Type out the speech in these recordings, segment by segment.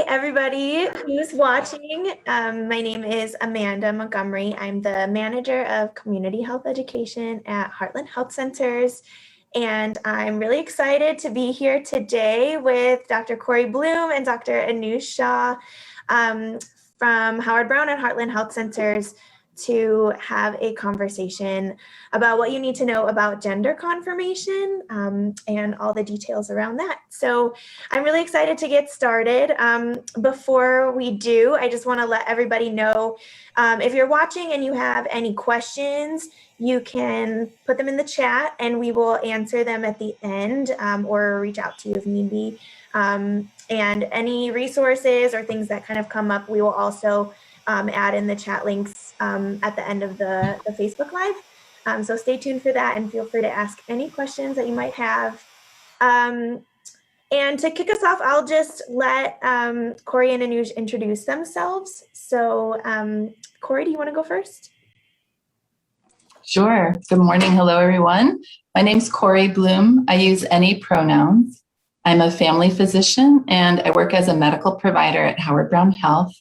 everybody who's watching. My name is Amanda Montgomery. I'm the manager of community health education at Heartland Health Centers. And I'm really excited to be here today with Dr. Cory Blum and Dr. Anuj Shaw from Howard Brown and Heartland Health Centers to have a conversation about what you need to know about gender confirmation and all the details around that. So I'm really excited to get started. Before we do, I just want to let everybody know if you're watching and you have any questions, you can put them in the chat and we will answer them at the end or reach out to you if need be. And any resources or things that kind of come up, we will also add in the chat links at the end of the Facebook Live. So stay tuned for that and feel free to ask any questions that you might have. And to kick us off, I'll just let Cory and Anuj introduce themselves. So Cory, do you want to go first? Sure. Good morning. Hello, everyone. My name's Cory Blum. I use any pronouns. I'm a family physician and I work as a medical provider at Howard Brown Health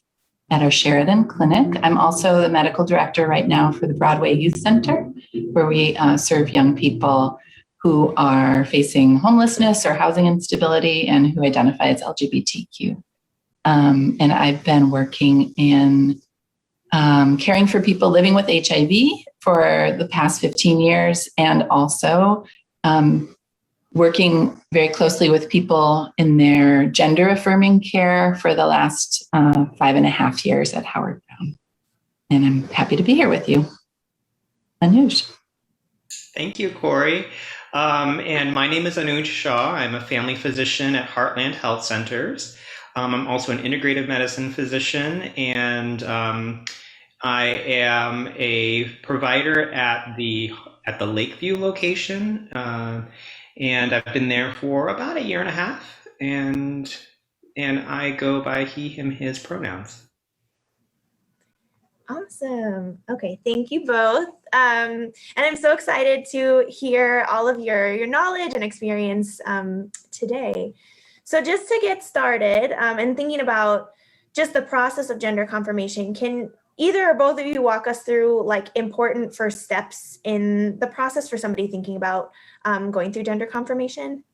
at our Sheridan Clinic. I'm also the medical director right now for the Broadway Youth Center, where we serve young people who are facing homelessness or housing instability and who identify as LGBTQ. And I've been working in caring for people living with HIV for the past 15 years and also working very closely with people in their gender affirming care for the last 5.5 years at Howard Brown. And I'm happy to be here with you. Anuj. Thank you, Cory. And my name is Anuj Shaw. I'm a family physician at Heartland Health Centers. I'm also an integrative medicine physician, and I am a provider at the Lakeview location. And I've been there for about 1.5 years, and I go by he, him, his pronouns. Awesome. Okay, thank you both. And I'm so excited to hear all of your knowledge and experience today. So just to get started and thinking about just the process of gender confirmation, can either or both of you walk us through like important first steps in the process for somebody thinking about going through gender confirmation?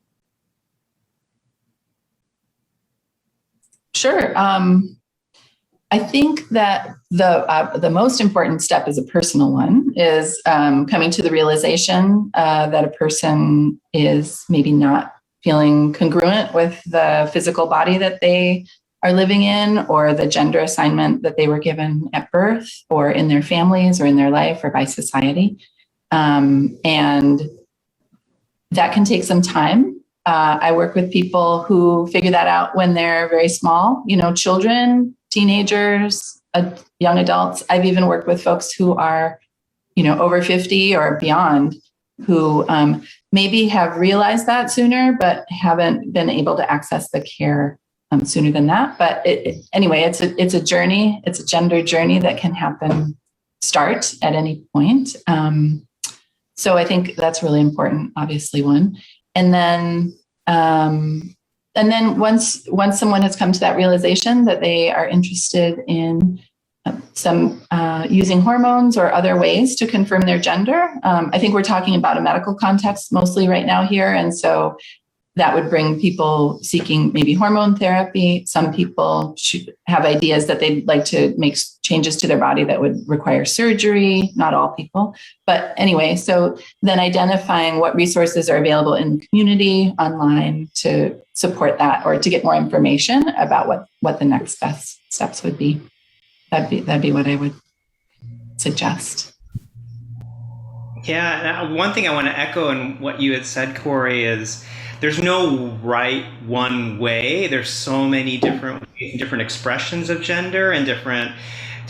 Sure. I think that the most important step is a personal one, is coming to the realization that a person is maybe not feeling congruent with the physical body that they are living in, or the gender assignment that they were given at birth, or in their families, or in their life, or by society. And that can take some time. I work with people who figure that out when they're very small, children, teenagers, young adults. I've even worked with folks who are, over 50 or beyond, who maybe have realized that sooner, but haven't been able to access the care sooner than that. But anyway, it's a journey. It's a gender journey that can start at any point. So I think that's really important, obviously, one. And then once someone has come to that realization that they are interested in using hormones or other ways to confirm their gender, I think we're talking about a medical context mostly right now here. And so that would bring people seeking maybe hormone therapy. Some people have ideas that they'd like to make changes to their body that would require surgery, not all people. But anyway, so then identifying what resources are available in the community, online, to support that, or to get more information about what the next best steps would be. That'd be what I would suggest. Yeah, one thing I want to echo in what you had said, Cory, is there's no right one way. There's so many different expressions of gender and different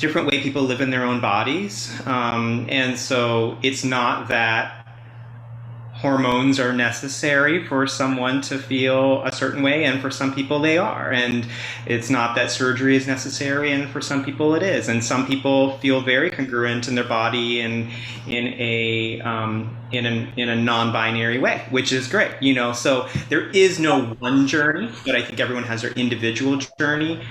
way people live in their own bodies. And so it's not that hormones are necessary for someone to feel a certain way, and for some people they are. And it's not that surgery is necessary, and for some people it is. And some people feel very congruent in their body and in a non-binary way, which is great. So there is no one journey, but I think everyone has their individual journey.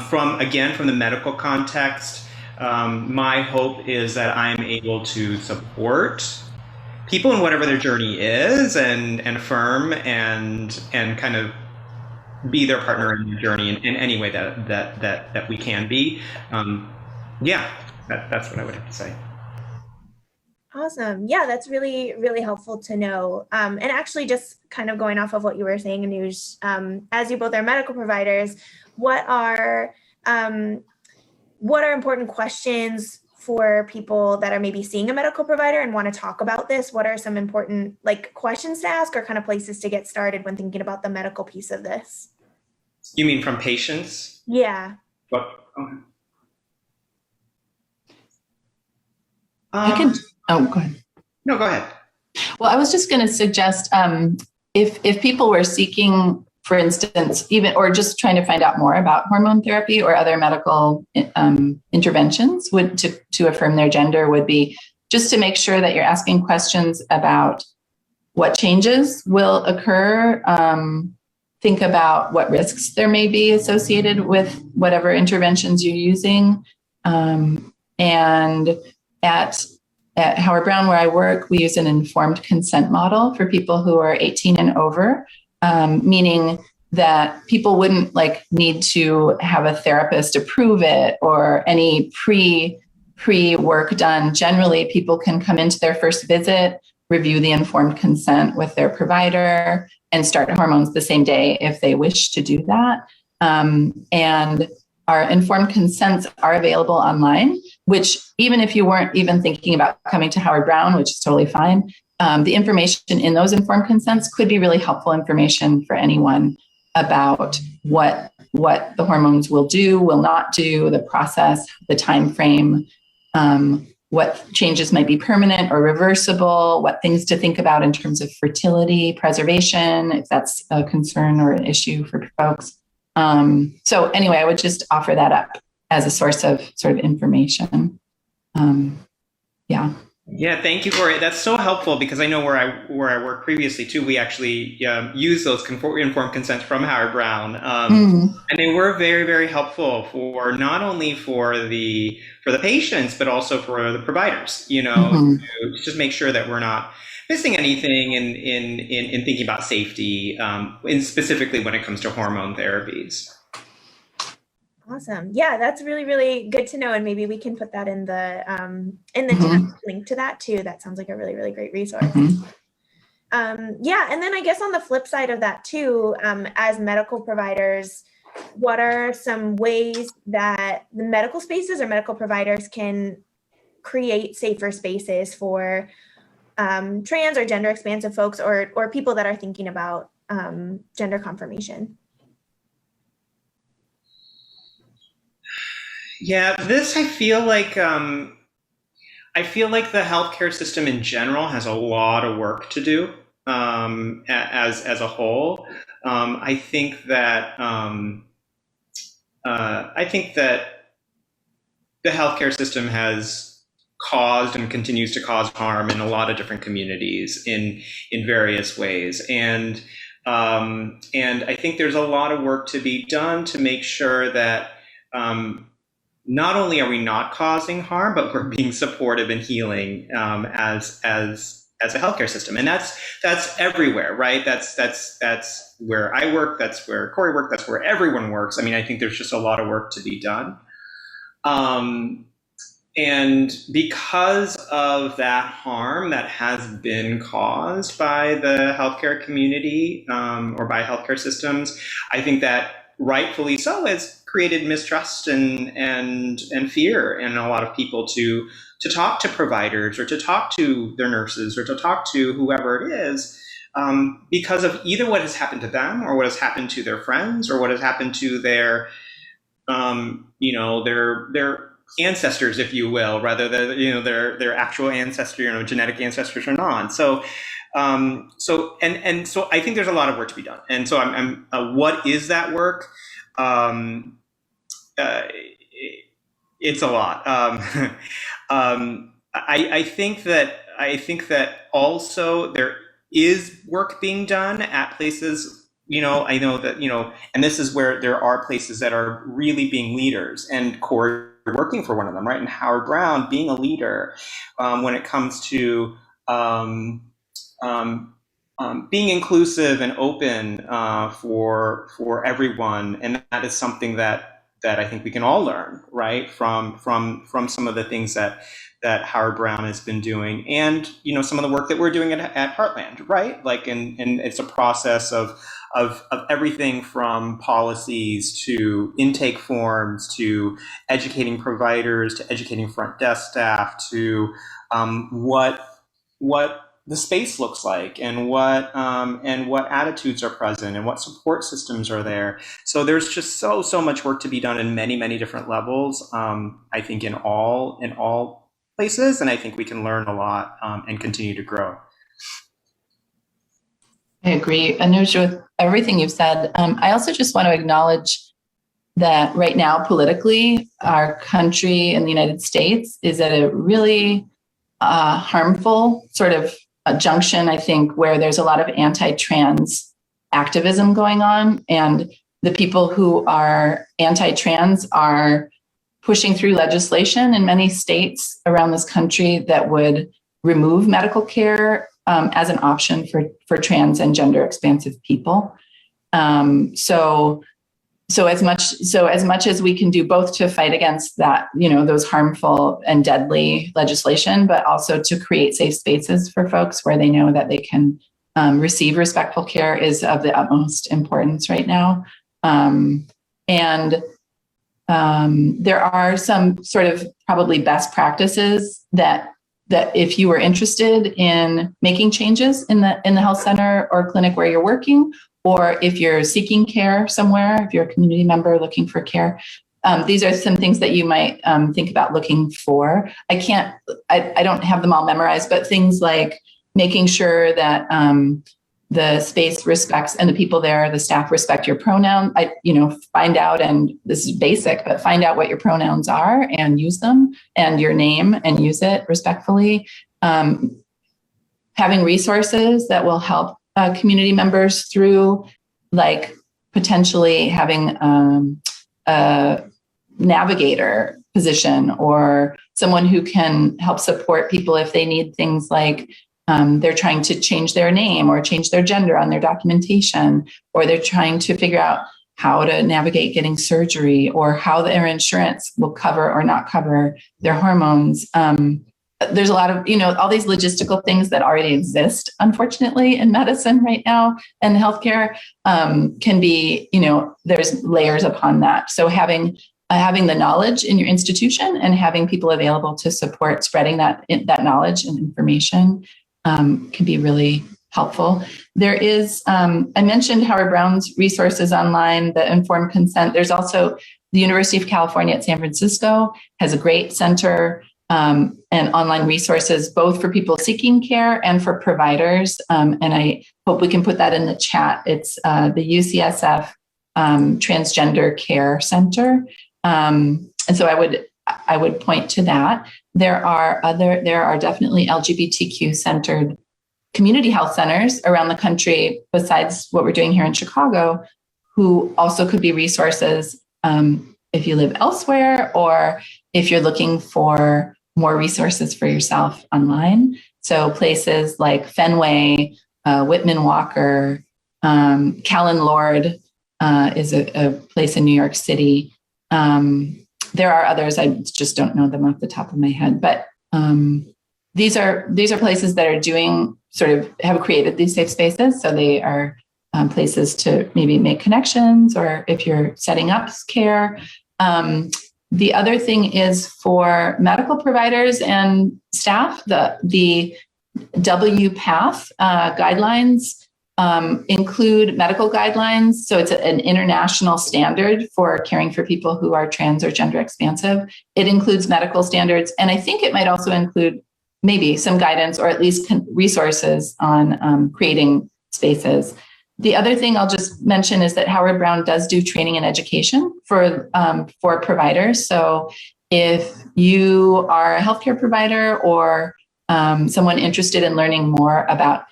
From the medical context, my hope is that I'm able to support people in whatever their journey is, and affirm and kind of be their partner in their journey in any way that we can be. That's what I would have to say. Awesome. Yeah, that's really, really helpful to know. And actually, just kind of going off of what you were saying, Anuj, as you both are medical providers, what are important questions for people that are maybe seeing a medical provider and want to talk about this? What are some important questions to ask, or kind of places to get started when thinking about the medical piece of this? You mean from patients? Yeah. Okay. Go ahead. No, go ahead. Well, I was just going to suggest if people were seeking, for instance, even or just trying to find out more about hormone therapy or other medical interventions, to affirm their gender would be just to make sure that you're asking questions about what changes will occur. Think about what risks there may be associated with whatever interventions you're using. And at Howard Brown, where I work, we use an informed consent model for people who are 18 and over, meaning that people wouldn't need to have a therapist approve it or any pre-work done. Generally, people can come into their first visit, review the informed consent with their provider, and start hormones the same day if they wish to do that. And our informed consents are available online, which even if you weren't even thinking about coming to Howard Brown, which is totally fine, the information in those informed consents could be really helpful information for anyone about what the hormones will do, will not do, the process, the time frame, what changes might be permanent or reversible, what things to think about in terms of fertility preservation, if that's a concern or an issue for folks. So anyway, I would just offer that up as a source of sort of information. Yeah, thank you, Cory. That's so helpful, because I know where I worked previously too, we actually used those informed consents from Howard Brown, and they were very, very helpful for not only for the patients but also for the providers. To just make sure that we're not missing anything in thinking about safety, and specifically when it comes to hormone therapies. Awesome. Yeah, that's really, really good to know. And maybe we can put that in the chat, link to that too. That sounds like a really, really great resource. And then I guess on the flip side of that too, as medical providers, what are some ways that the medical spaces or medical providers can create safer spaces for trans or gender expansive folks or people that are thinking about gender confirmation? Yeah, this I feel like the healthcare system in general has a lot of work to do as a whole. I think that the healthcare system has caused and continues to cause harm in a lot of different communities in various ways, and I think there's a lot of work to be done to make sure that not only are we not causing harm, but we're being supportive and healing as a healthcare system, and that's everywhere, right? That's where I work, that's where Cory worked, that's where everyone works. I mean, I think there's just a lot of work to be done, and because of that harm that has been caused by the healthcare community or by healthcare systems, I think that rightfully so has created mistrust and fear in a lot of people to talk to providers or to talk to their nurses or to talk to whoever it is, because of either what has happened to them or what has happened to their friends or what has happened to their ancestors, if you will, rather than their actual ancestor, genetic ancestors or not. So So I think there's a lot of work to be done. And so what is that work? Uh, it's a lot. I think that also there is work being done at places. I know that, and this is where there are places that are really being leaders, and Cory working for one of them, right? And Howard Brown being a leader when it comes to being inclusive and open for everyone, and that is something that I think we can all learn, right, from some of the things that Howard Brown has been doing, and some of the work that we're doing at Heartland, right? Like, and it's a process of everything from policies to intake forms to educating providers to educating front desk staff to what the space looks like, and what attitudes are present, and what support systems are there. So there's just so much work to be done in many different levels. I think in all places, and I think we can learn a lot and continue to grow. I agree, Anuj, with everything you've said. I also just want to acknowledge that right now, politically, our country in the United States is at a really harmful sort of a junction, I think, where there's a lot of anti-trans activism going on. And the people who are anti-trans are pushing through legislation in many states around this country that would remove medical care as an option for trans and gender expansive people. So as much as we can do both to fight against that, those harmful and deadly legislation, but also to create safe spaces for folks where they know that they can receive respectful care is of the utmost importance right now. And there are some sort of probably best practices that if you were interested in making changes in the health center or clinic where you're working, or if you're seeking care somewhere, if you're a community member looking for care, these are some things that you might think about looking for. I don't have them all memorized, but things like making sure that the space respects, and the people there, the staff respect your pronoun. Find out, and this is basic, but find out what your pronouns are and use them, and your name, and use it respectfully. Having resources that will help community members through, like potentially having a navigator position, or someone who can help support people if they need things like they're trying to change their name or change their gender on their documentation, or they're trying to figure out how to navigate getting surgery, or how their insurance will cover or not cover their hormones. There's a lot of, all these logistical things that already exist, unfortunately, in medicine right now, and healthcare can be, there's layers upon that. So having the knowledge in your institution and having people available to support spreading that knowledge and information can be really helpful. There is, I mentioned Howard Brown's resources online, the informed consent. There's also the University of California at San Francisco has a great center and online resources, both for people seeking care and for providers. And I hope we can put that in the chat. It's the Ucsf Transgender Care Center. And so I would point to that. There are definitely LGBTQ centered community health centers around the country, besides what we're doing here in Chicago, who also could be resources if you live elsewhere, or if you're looking for more resources for yourself online. So places like Fenway, Whitman Walker, Callan Lord is a place in New York City. There are others, I just don't know them off the top of my head, but these are places that are have created these safe spaces. So they are places to maybe make connections, or if you're setting up care. The other thing is for medical providers and staff, the WPATH guidelines include medical guidelines. So it's an international standard for caring for people who are trans or gender expansive. It includes medical standards. And I think it might also include maybe some guidance or at least resources on creating spaces. The other thing I'll just mention is that Howard Brown does do training and education for providers. So if you are a healthcare provider or someone interested in learning more about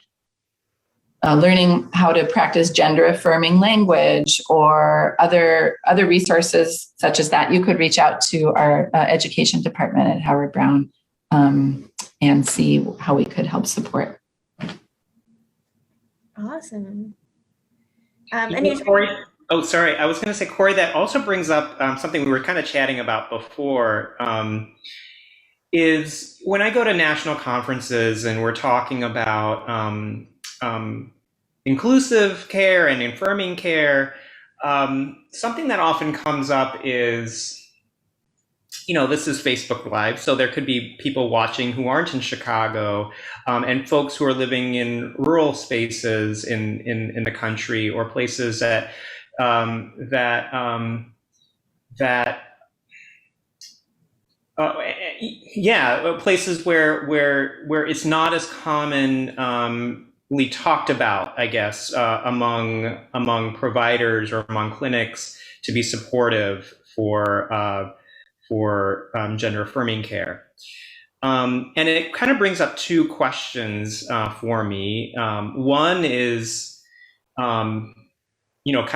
learning how to practice gender affirming language or other resources such as that, you could reach out to our education department at Howard Brown and see how we could help support. Awesome. Cory, oh, sorry. I was going to say, Cory, that also brings up something we were kind of chatting about before, is when I go to national conferences and we're talking about inclusive care and affirming care, something that often comes up is, this is Facebook Live, so there could be people watching who aren't in Chicago, and folks who are living in rural spaces in the country or places that places where it's not as commonly talked about, I guess, among providers or among clinics to be supportive for gender affirming care. And it kind of brings up two questions for me. One is, kind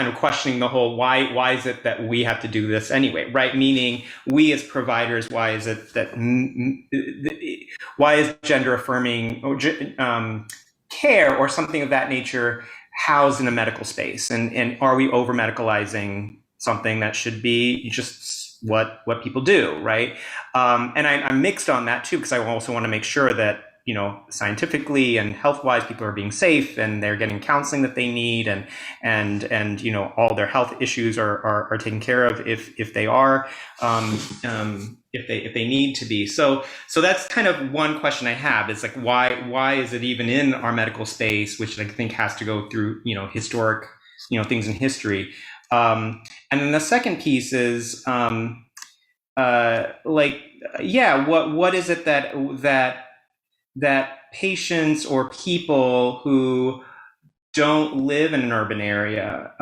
of questioning the whole why is it that we have to do this anyway, right? Meaning we as providers, why is gender affirming care or something of that nature housed in a medical space? And are we over medicalizing something that should be just what people do, right? And I'm mixed on that too, because I also want to make sure that scientifically and health-wise, people are being safe and they're getting counseling that they need, and all their health issues are taken care of if they are, if they need to be. So that's kind of one question I have, is like why is it even in our medical space, which I think has to go through historic things in history. And then the second piece is what is it that patients or people who don't live in an urban area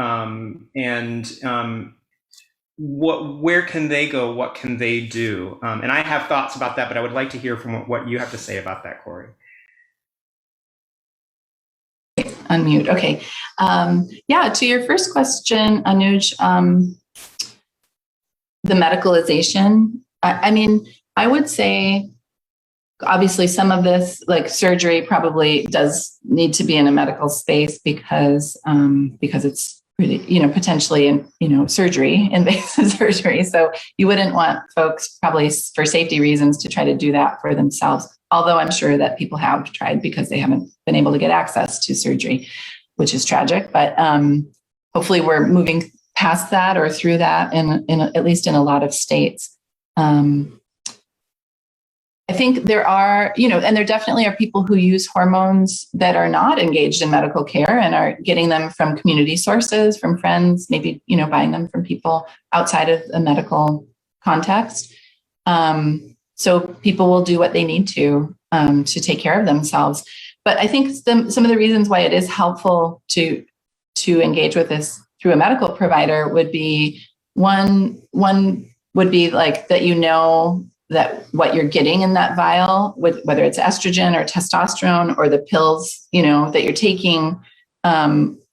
where can they go? What can they do? And I have thoughts about that, but I would like to hear from what you have to say about that, Cory. Unmute. Okay. To your first question, Anuj, the medicalization, I would say, obviously some of this, like surgery, probably does need to be in a medical space because it's really, potentially, surgery, invasive surgery. So you wouldn't want folks, probably for safety reasons, to try to do that for themselves. Although I'm sure that people have tried because they haven't been able to get access to surgery, which is tragic. But hopefully we're moving past that or through that in at least in a lot of states. I think there are, and there definitely are people who use hormones that are not engaged in medical care and are getting them from community sources, from friends, maybe, buying them from people outside of a medical context. So people will do what they need to take care of themselves. But I think some of the reasons why it is helpful to engage with this through a medical provider would be one would be like that, that what you're getting in that vial, whether it's estrogen or testosterone or the pills, that you're taking,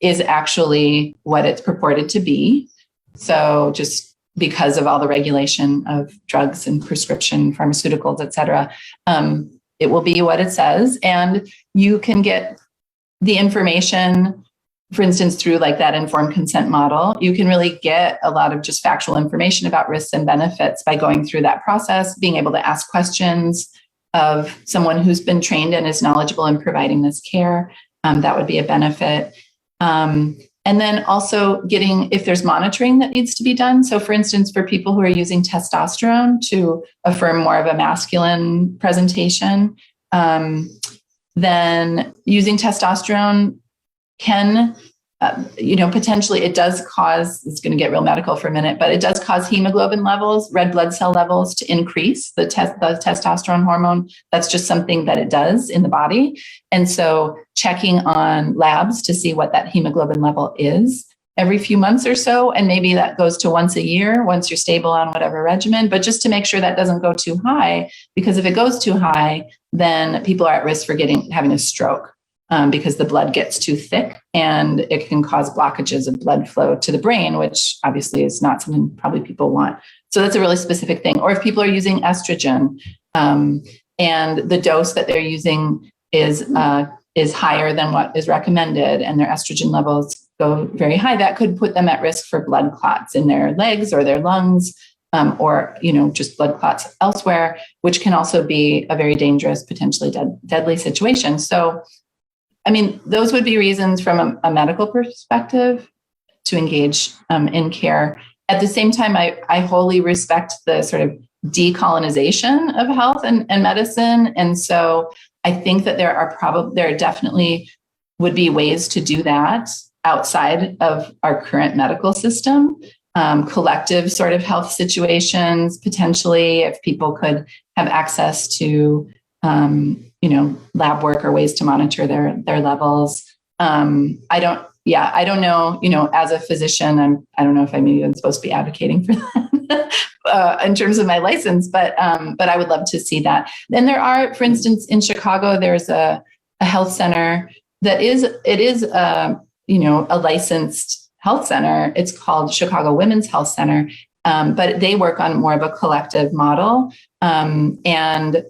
is actually what it's purported to be. So just because of all the regulation of drugs and prescription pharmaceuticals, et cetera, it will be what it says. And you can get the information, for instance, through like that informed consent model. You can really get a lot of just factual information about risks and benefits by going through that process, being able to ask questions of someone who's been trained and is knowledgeable in providing this care. That would be a benefit. And then also getting, if there's monitoring that needs to be done. So for instance, for people who are using testosterone to affirm more of a masculine presentation, then using testosterone can potentially it does cause, it's going to get real medical for a minute, but it does cause hemoglobin levels, red blood cell levels to increase, the testosterone hormone. That's just something that it does in the body. And so checking on labs to see what that hemoglobin level is every few months or so, and maybe that goes to once a year, once you're stable on whatever regimen, but just to make sure that doesn't go too high, because if it goes too high, then people are at risk for having a stroke. Because the blood gets too thick and it can cause blockages of blood flow to the brain, which obviously is not something probably people want. So that's a really specific thing. Or if people are using estrogen and the dose that they're using is higher than what is recommended and their estrogen levels go very high, that could put them at risk for blood clots in their legs or their lungs, or just blood clots elsewhere, which can also be a very dangerous, potentially deadly situation. So those would be reasons from a medical perspective to engage in care. At the same time, I wholly respect the sort of decolonization of health and medicine. And so I think that there definitely would be ways to do that outside of our current medical system. Collective sort of health situations, potentially, if people could have access to lab work or ways to monitor their levels. I don't know, as a physician, I don't know if I'm even supposed to be advocating for that in terms of my license, but I would love to see that. Then there are, for instance, in Chicago, there's a health center that is a licensed health center. It's called Chicago Women's Health Center, but they work on more of a collective model. And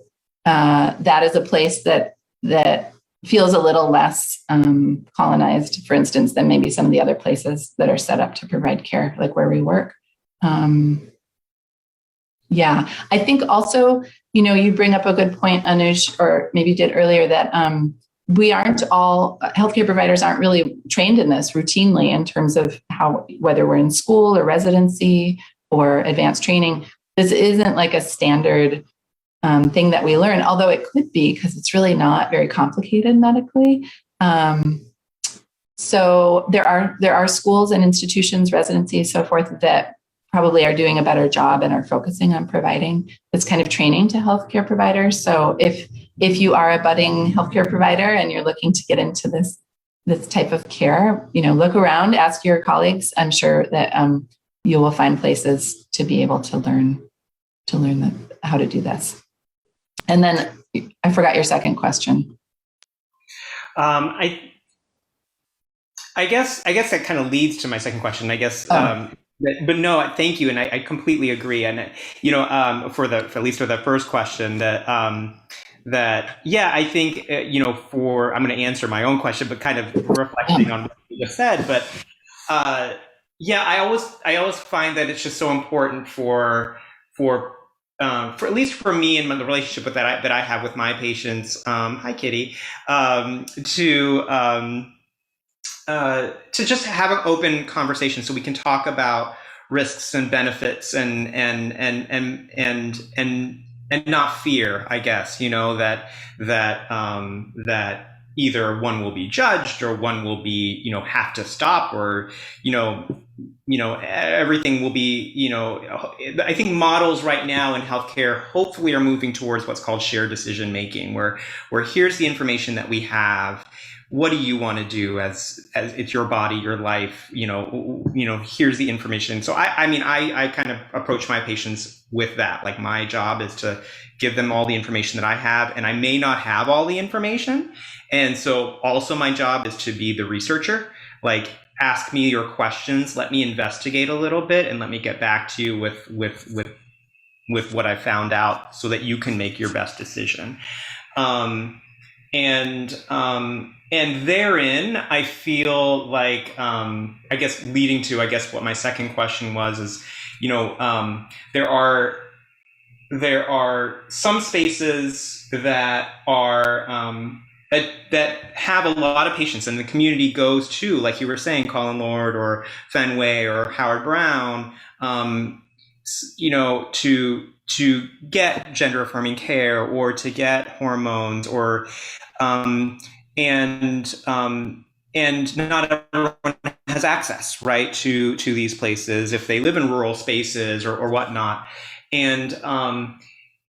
that is a place that feels a little less colonized, for instance, than maybe some of the other places that are set up to provide care, like where we work. I think also, you bring up a good point, Anuj, or maybe you did earlier, that healthcare providers aren't really trained in this routinely in terms of whether we're in school or residency or advanced training. This isn't like a standard thing that we learn, although it could be, because it's really not very complicated medically. So there are schools and institutions, residencies, so forth, that probably are doing a better job and are focusing on providing this kind of training to healthcare providers. So if you are a budding healthcare provider and you're looking to get into this type of care, look around, ask your colleagues. I'm sure that you will find places to be able to learn how to do this. And then I forgot your second question. I guess that kind of leads to my second question. I guess, but no, thank you, and I completely agree. And for at least for the first question, I think I'm going to answer my own question, but kind of reflecting on what you just said. But I always find that it's just so important for at least for me and the relationship that I have with my patients, hi Kitty, to just have an open conversation so we can talk about risks and benefits and not fear, I guess, that either one will be judged or one will be, have to stop, or, everything will be, I think models right now in healthcare hopefully are moving towards what's called shared decision making, where here's the information that we have. What do you want to do as it's your body, your life, here's the information. So I kind of approach my patients with that. Like, my job is to give them all the information that I have, and I may not have all the information. And so also my job is to be the researcher, like, ask me your questions, let me investigate a little bit, and let me get back to you with what I found out so that you can make your best decision. And therein, I feel like, I guess leading to, what my second question was, is, there are some spaces that are, that have a lot of patients, and the community goes to, like you were saying, Colin Lord or Fenway or Howard Brown, to get gender affirming care or to get hormones, or and and not everyone has access, right, to these places if they live in rural spaces or whatnot.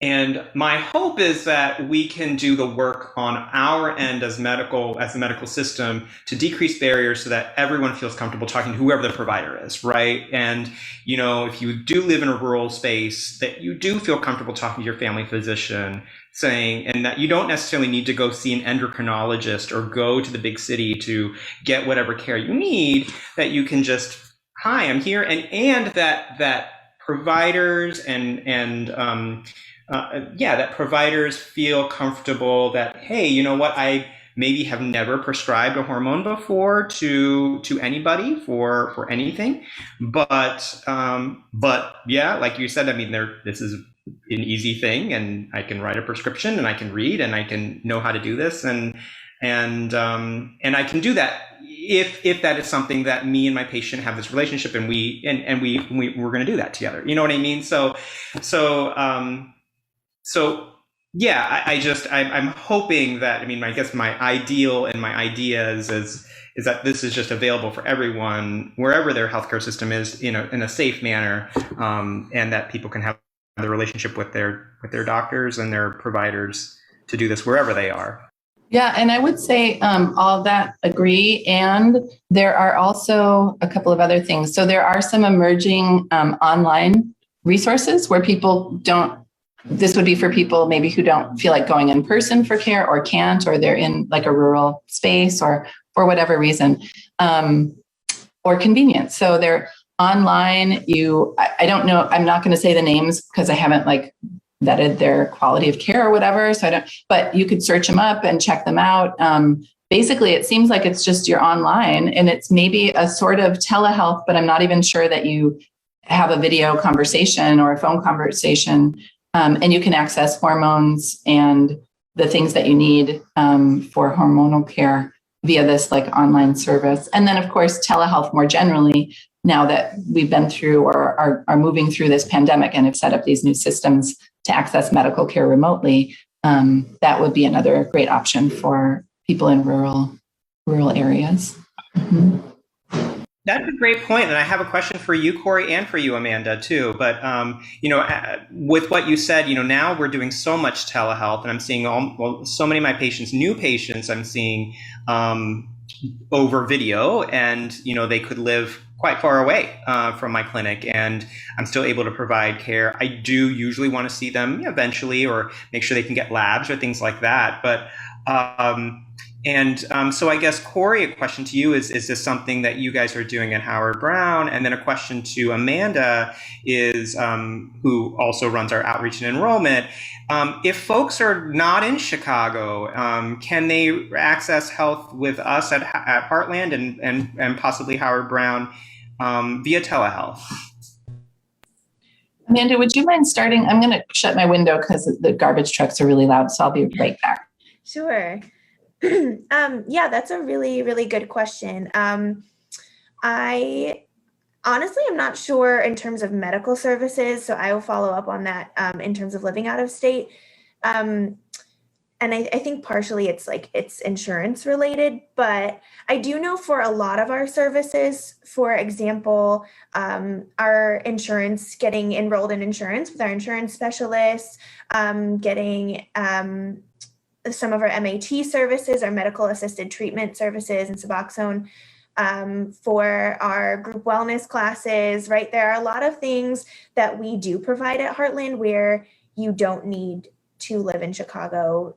And my hope is that we can do the work on our end as the medical system to decrease barriers so that everyone feels comfortable talking to whoever the provider is, right? And, if you do live in a rural space, that you do feel comfortable talking to your family physician, and that you don't necessarily need to go see an endocrinologist or go to the big city to get whatever care you need, that you can just, hi, I'm here. And that providers that providers feel comfortable that, hey, you know what, I maybe have never prescribed a hormone before to anybody for anything, but yeah, like you said, I mean, this is an easy thing, and I can write a prescription, and I can read, and I can know how to do this, and I can do that if that is something that me and my patient have this relationship, and we're going to do that together. You know what I mean? So yeah, I'm hoping that, I mean, I guess my ideal and my ideas is that this is just available for everyone wherever their healthcare system is, in a safe manner, and that people can have the relationship with their doctors and their providers to do this wherever they are. Yeah, and I would say all that agree. And there are also a couple of other things. So there are some emerging online resources where this would be for people maybe who don't feel like going in person for care, or can't, or they're in like a rural space, or for whatever reason, or convenience. So they're online. I don't know, I'm not going to say the names because I haven't vetted their quality of care or whatever. But you could search them up and check them out. Basically, it seems like it's just you're online, and it's maybe a sort of telehealth, but I'm not even sure that you have a video conversation or a phone conversation. And you can access hormones and the things that you need for hormonal care via this online service. And then, of course, telehealth more generally, now that we've been through or are moving through this pandemic and have set up these new systems to access medical care remotely, that would be another great option for people in rural areas. Mm-hmm. That's a great point, and I have a question for you, Cory, and for you, Amanda, too. But with what you said, now we're doing so much telehealth, and I'm seeing so many of my patients, new patients, I'm seeing over video, and they could live quite far away from my clinic, and I'm still able to provide care. I do usually want to see them eventually, or make sure they can get labs or things like that. But so I guess, Cory, a question to you is this something that you guys are doing at Howard Brown? And then a question to Amanda is, who also runs our outreach and enrollment. If folks are not in Chicago, can they access health with us at Heartland and possibly Howard Brown via telehealth? Amanda, would you mind starting? I'm going to shut my window because the garbage trucks are really loud, so I'll be right back. Sure. Yeah, that's a really, really good question. I honestly am not sure in terms of medical services, so I will follow up on that in terms of living out of state. And I think partially it's insurance related, but I do know for a lot of our services, for example, our insurance, getting enrolled in insurance with our insurance specialists, getting some of our MAT services, our medical assisted treatment services, and Suboxone for our group wellness classes, right? There are a lot of things that we do provide at Heartland where you don't need to live in Chicago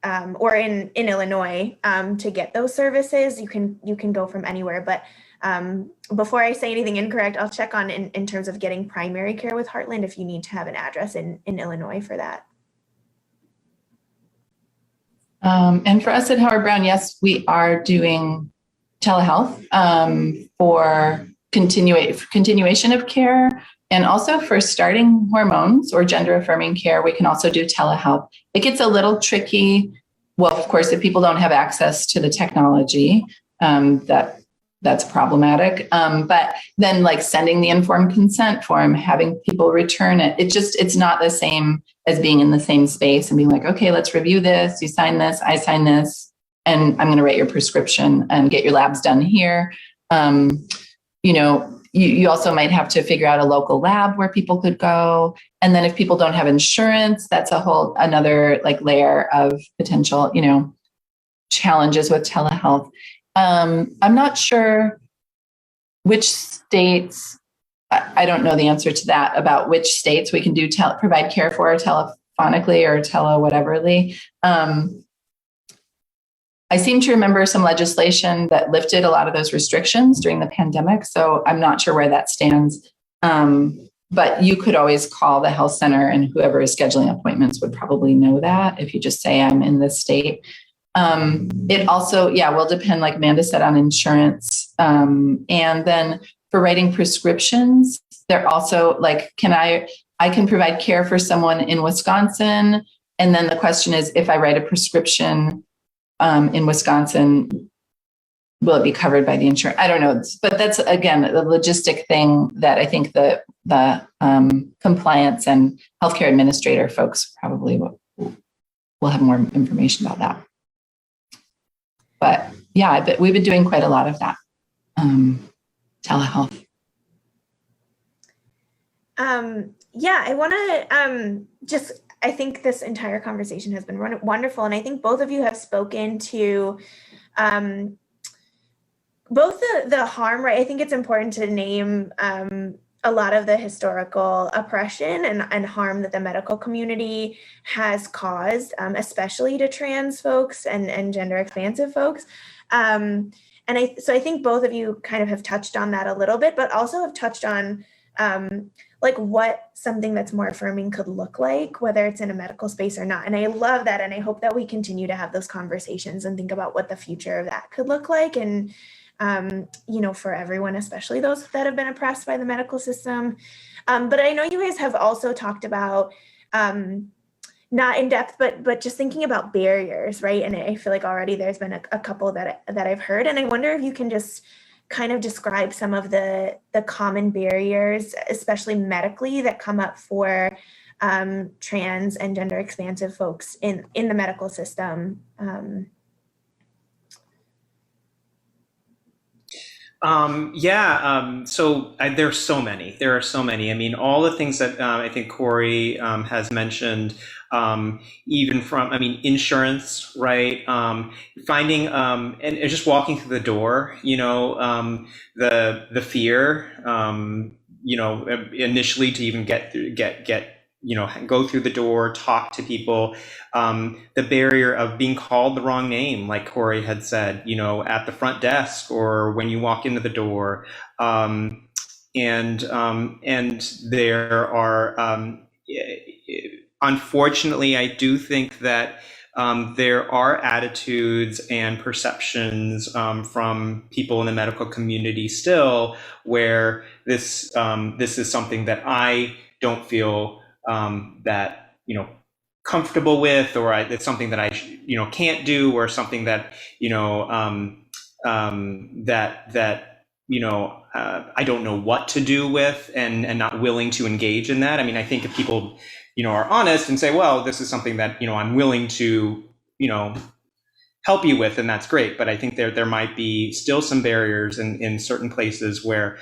or in Illinois to get those services. You can go from anywhere. But before I say anything incorrect, I'll check on in terms of getting primary care with Heartland if you need to have an address in Illinois for that. And for us at Howard Brown, yes, we are doing telehealth for continuation of care, and also for starting hormones or gender affirming care. We can also do telehealth. It gets a little tricky. Well, of course, if people don't have access to the technology, that's problematic. But then sending the informed consent form, having people return it, it's not the same as being in the same space and being like, okay, let's review this. You sign this, I sign this. and I'm going to write your prescription and get your labs done here. You also might have to figure out a local lab where people could go. And then if people don't have insurance, that's another layer of potential, challenges with telehealth. I'm not sure which states, I don't know the answer to that, about which states we can provide care for telephonically or whateverly. I seem to remember some legislation that lifted a lot of those restrictions during the pandemic. So I'm not sure where that stands. But you could always call the health center, and whoever is scheduling appointments would probably know that if you just say I'm in this state. It also, will depend, like Amanda said, on insurance. And then for writing prescriptions, they're also I can provide care for someone in Wisconsin. And then the question is, if I write a prescription in Wisconsin, will it be covered by the insurance? I don't know. But that's, again, the logistic thing that I think the compliance and healthcare administrator folks probably will have more information about that. But I bet we've been doing quite a lot of that telehealth. I want to I think this entire conversation has been wonderful. And I think both of you have spoken to both the harm, right? I think it's important to name a lot of the historical oppression and harm that the medical community has caused, especially to trans folks and gender expansive folks. So I think both of you kind of have touched on that a little bit, but also have touched on what something that's more affirming could look like, whether it's in a medical space or not. And I love that. And I hope that we continue to have those conversations and think about what the future of that could look like. And, for everyone, especially those that have been oppressed by the medical system. But I know you guys have also talked about, not in depth, but just thinking about barriers, right? And I feel like already there's been a couple that I've heard. And I wonder if you can just kind of describe some of the common barriers, especially medically, that come up for trans and gender expansive folks in the medical system. There's so many. There are so many. I mean, all the things that I think Cory has mentioned, even from, insurance, right? Finding and just walking through the door, the fear, initially to even go through the door, talk to people, the barrier of being called the wrong name, like Cory had said, at the front desk or when you walk into the door. And there are, unfortunately, I do think that there are attitudes and perceptions from people in the medical community still where this is something that I don't feel that comfortable with, or it's something that I can't do, or something that I don't know what to do with, and not willing to engage in that. I think if people are honest and say, well, this is something that I'm willing to help you with, and that's great. But I think there might be still some barriers in certain places where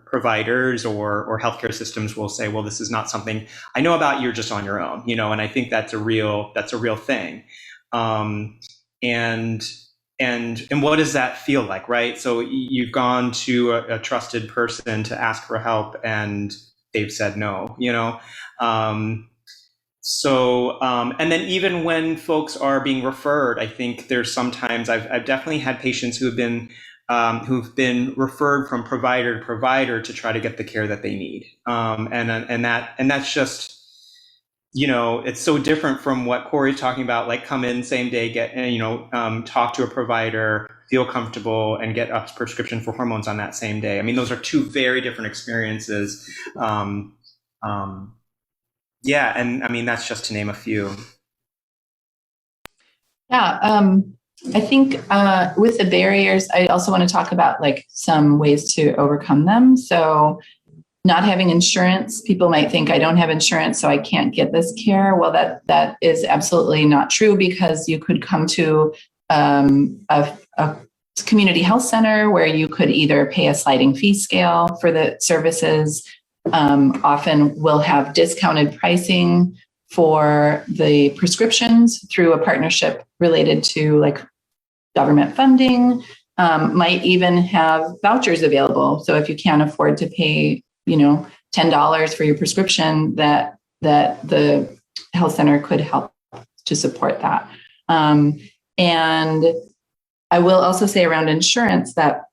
providers or healthcare systems will say, well, this is not something I know about, you're just on your own, and I think that's a real thing. And what does that feel like, right? So you've gone to a trusted person to ask for help and they've said no, and then even when folks are being referred, I think there's sometimes I've definitely had patients who've been referred from provider to provider to try to get the care that they need. And that's just, it's so different from what Cory's talking about, like come in same day, get, talk to a provider, feel comfortable, and get a prescription for hormones on that same day. Those are two very different experiences. And that's just to name a few. I think with the barriers, I also want to talk about some ways to overcome them. So not having insurance, people might think I don't have insurance, so I can't get this care. Well, that is absolutely not true, because you could come to a community health center where you could either pay a sliding fee scale for the services. Often we'll have discounted pricing for the prescriptions through a partnership related to like government funding. Might even have vouchers available. So if you can't afford to pay, $10 for your prescription, that the health center could help to support that. And I will also say around insurance that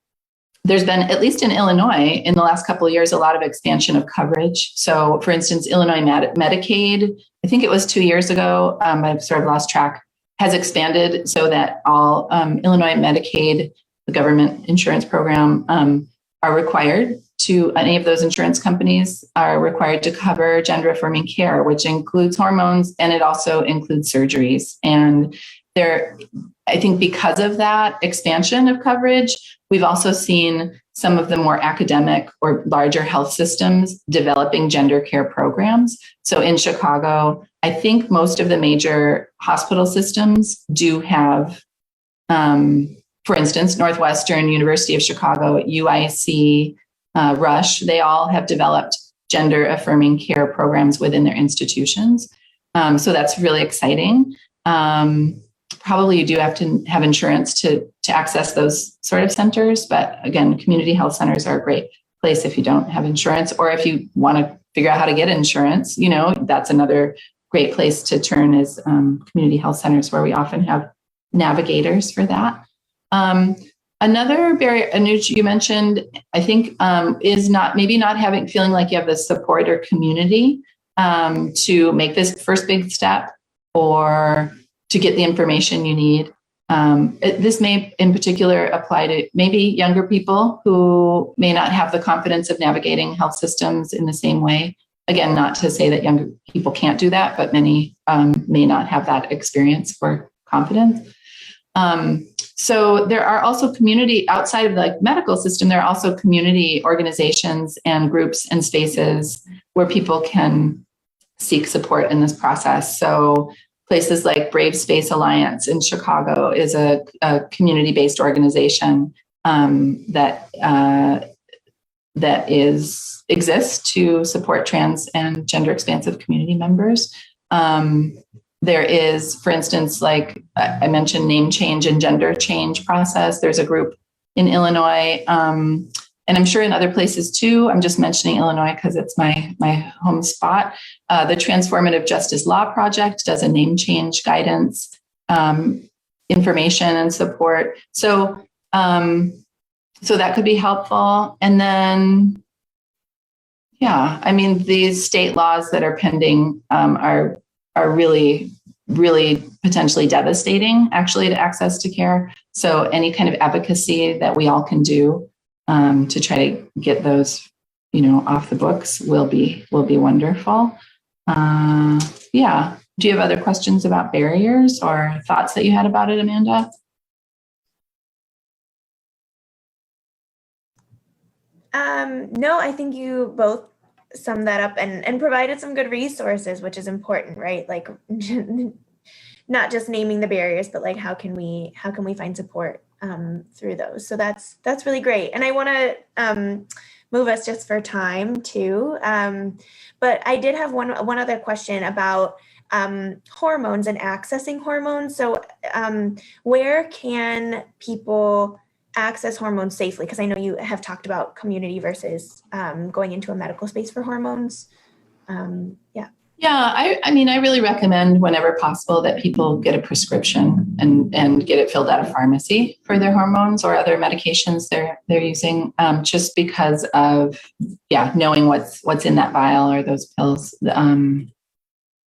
there's been, at least in Illinois, in the last couple of years, a lot of expansion of coverage. So for instance, Illinois Medicaid, I think it was 2 years ago, I've sort of lost track, has expanded so that all Illinois Medicaid, the government insurance program, are required to, any of those insurance companies are required to cover gender affirming care, which includes hormones, and it also includes surgeries. And I think because of that expansion of coverage, we've also seen some of the more academic or larger health systems developing gender care programs. So in Chicago, I think most of the major hospital systems do have, for instance, Northwestern, University of Chicago, UIC, Rush, they all have developed gender affirming care programs within their institutions. So that's really exciting. Probably you do have to have insurance to access those sort of centers. But again, community health centers are a great place if you don't have insurance, or if you want to figure out how to get insurance, that's another great place to turn is community health centers, where we often have navigators for that. Another barrier, Anuj, you mentioned, I think, is not feeling like you have the support or community to make this first big step or to get the information you need. This may in particular apply to maybe younger people who may not have the confidence of navigating health systems in the same way. Again, not to say that younger people can't do that, but many may not have that experience or confidence. So there are also community outside of the medical system. There are also community organizations and groups and spaces where people can seek support in this process. So places like Brave Space Alliance in Chicago is a community-based organization that exists to support trans and gender expansive community members. There is, for instance, like I mentioned, name change and gender change process. There's a group in Illinois, and I'm sure in other places too. I'm just mentioning Illinois because it's my home spot. The Transformative Justice Law Project does a name change guidance, information and support. So that could be helpful. And then, these state laws that are pending are really, really potentially devastating, actually, to access to care. So any kind of advocacy that we all can do to try to get those, off the books will be wonderful. Do you have other questions about barriers or thoughts that you had about it, Amanda? No, I think you both summed that up and provided some good resources, which is important, right? Like not just naming the barriers, but like how can we find support through those? So that's really great. And I want to move us just for time too. But I did have one other question about hormones and accessing hormones. So where can people access hormones safely? Because I know you have talked about community versus going into a medical space for hormones. I really recommend whenever possible that people get a prescription and get it filled at a pharmacy for their hormones or other medications they're using, just because of knowing what's in that vial or those pills.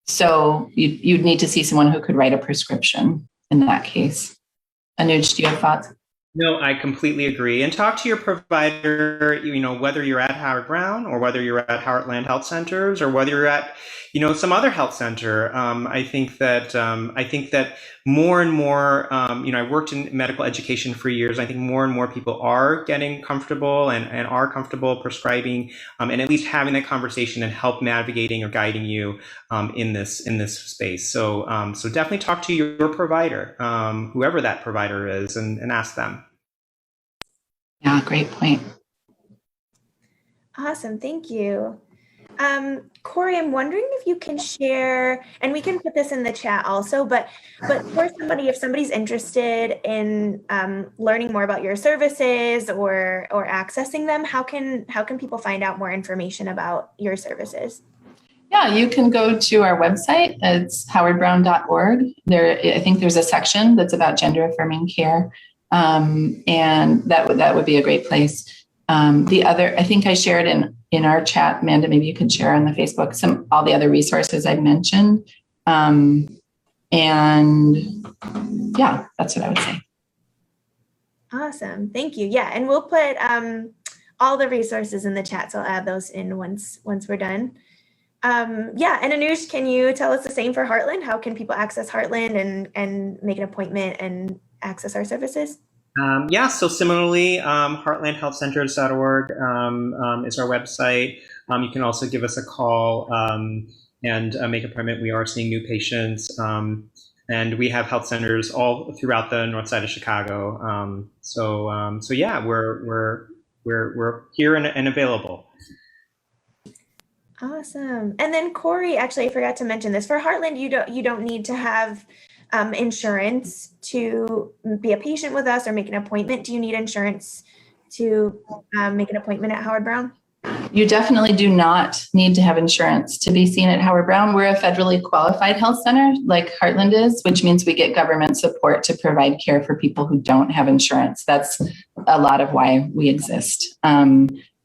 So you'd need to see someone who could write a prescription in that case. Anuj, do you have thoughts? No, I completely agree. And talk to your provider, whether you're at Howard Brown or whether you're at Heartland Health Centers or whether you're at, some other health center. I think that more and more, I worked in medical education for years. I think more and more people are getting comfortable and are comfortable prescribing, and at least having that conversation and help navigating or guiding you in this space. So definitely talk to your provider, whoever that provider is, and ask them. Yeah, great point. Awesome, thank you. Cory, I'm wondering if you can share, and we can put this in the chat also, but for somebody, if somebody's interested in learning more about your services or accessing them, how can people find out more information about your services? Yeah, you can go to our website. It's howardbrown.org. I think there's a section that's about gender affirming care, and that would be a great place. I think I shared in our chat, Amanda, maybe you could share on the Facebook all the other resources I've mentioned. And yeah, that's what I would say. Awesome, thank you. Yeah, and we'll put all the resources in the chat, so I'll add those in once we're done. Yeah, and Anuj, can you tell us the same for Heartland? How can people access Heartland and make an appointment and access our services? Yeah, so similarly, heartlandhealthcenters.org is our website. You can also give us a call and make an appointment. We are seeing new patients, and we have health centers all throughout the north side of Chicago. So yeah, we're here and available. Awesome. And then Cory, actually, I forgot to mention this. For Heartland, you don't need to have insurance to be a patient with us or make an appointment. Do you need insurance to make an appointment at Howard Brown? You definitely do not need to have insurance to be seen at Howard Brown. We're a federally qualified health center like Heartland is, which means we get government support to provide care for people who don't have insurance. That's a lot of why we exist.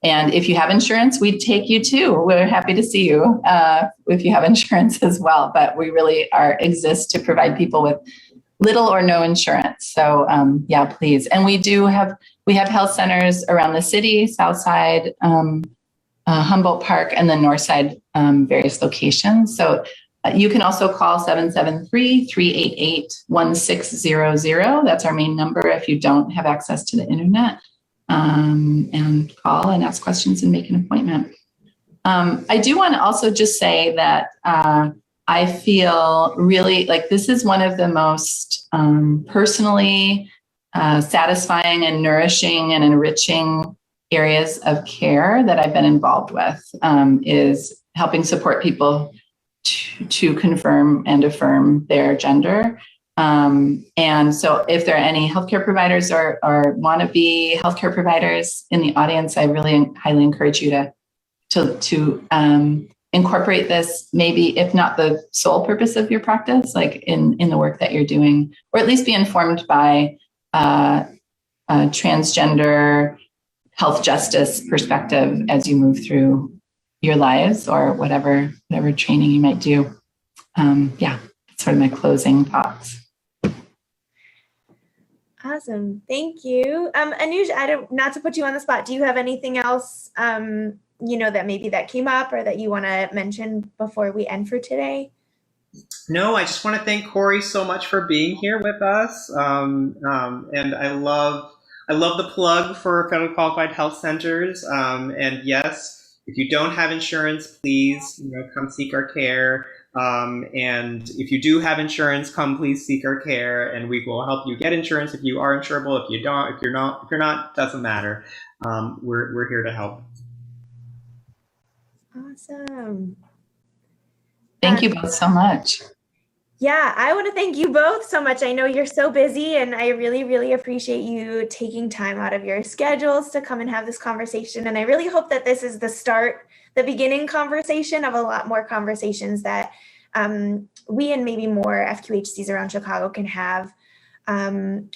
And if you have insurance, we'd take you too. We're happy to see you if you have insurance as well. But we really exist to provide people with little or no insurance. So yeah, please. And we have health centers around the city, South Side, Humboldt Park, and the North Side, various locations. So you can also call 773-388-1600. That's our main number if you don't have access to the internet. And call and ask questions and make an appointment. I do want to also just say that I feel really like this is one of the most personally satisfying and nourishing and enriching areas of care that I've been involved with, is helping support people to confirm and affirm their gender. And so if there are any healthcare providers or wannabe healthcare providers in the audience, I really highly encourage you to incorporate this, maybe if not the sole purpose of your practice, like in the work that you're doing, or at least be informed by transgender health justice perspective as you move through your lives or whatever training you might do. Yeah, that's sort of my closing thoughts. Awesome, thank you. Anuj, not to put you on the spot, do you have anything else, that maybe that came up or that you want to mention before we end for today? No, I just want to thank Cory so much for being here with us. And I love the plug for federally qualified health centers. And yes, if you don't have insurance, please, come seek our care. And if you do have insurance, please seek our care, and we will help you get insurance if you are insurable. If you're not, doesn't matter. We're here to help. Awesome. Thank you both so much. Yeah, I want to thank you both so much. I know you're so busy, and I really, really appreciate you taking time out of your schedules to come and have this conversation. And I really hope that this is the beginning conversation of a lot more conversations that we and maybe more FQHCs around Chicago can have on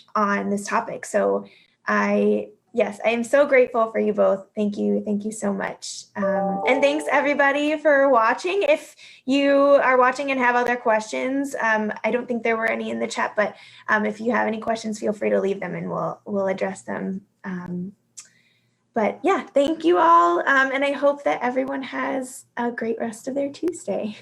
this topic. So I Yes, I am so grateful for you both. Thank you. Thank you so much. And thanks everybody for watching. If you are watching and have other questions, I don't think there were any in the chat, but if you have any questions, feel free to leave them and we'll address them. But yeah, thank you all. And I hope that everyone has a great rest of their Tuesday.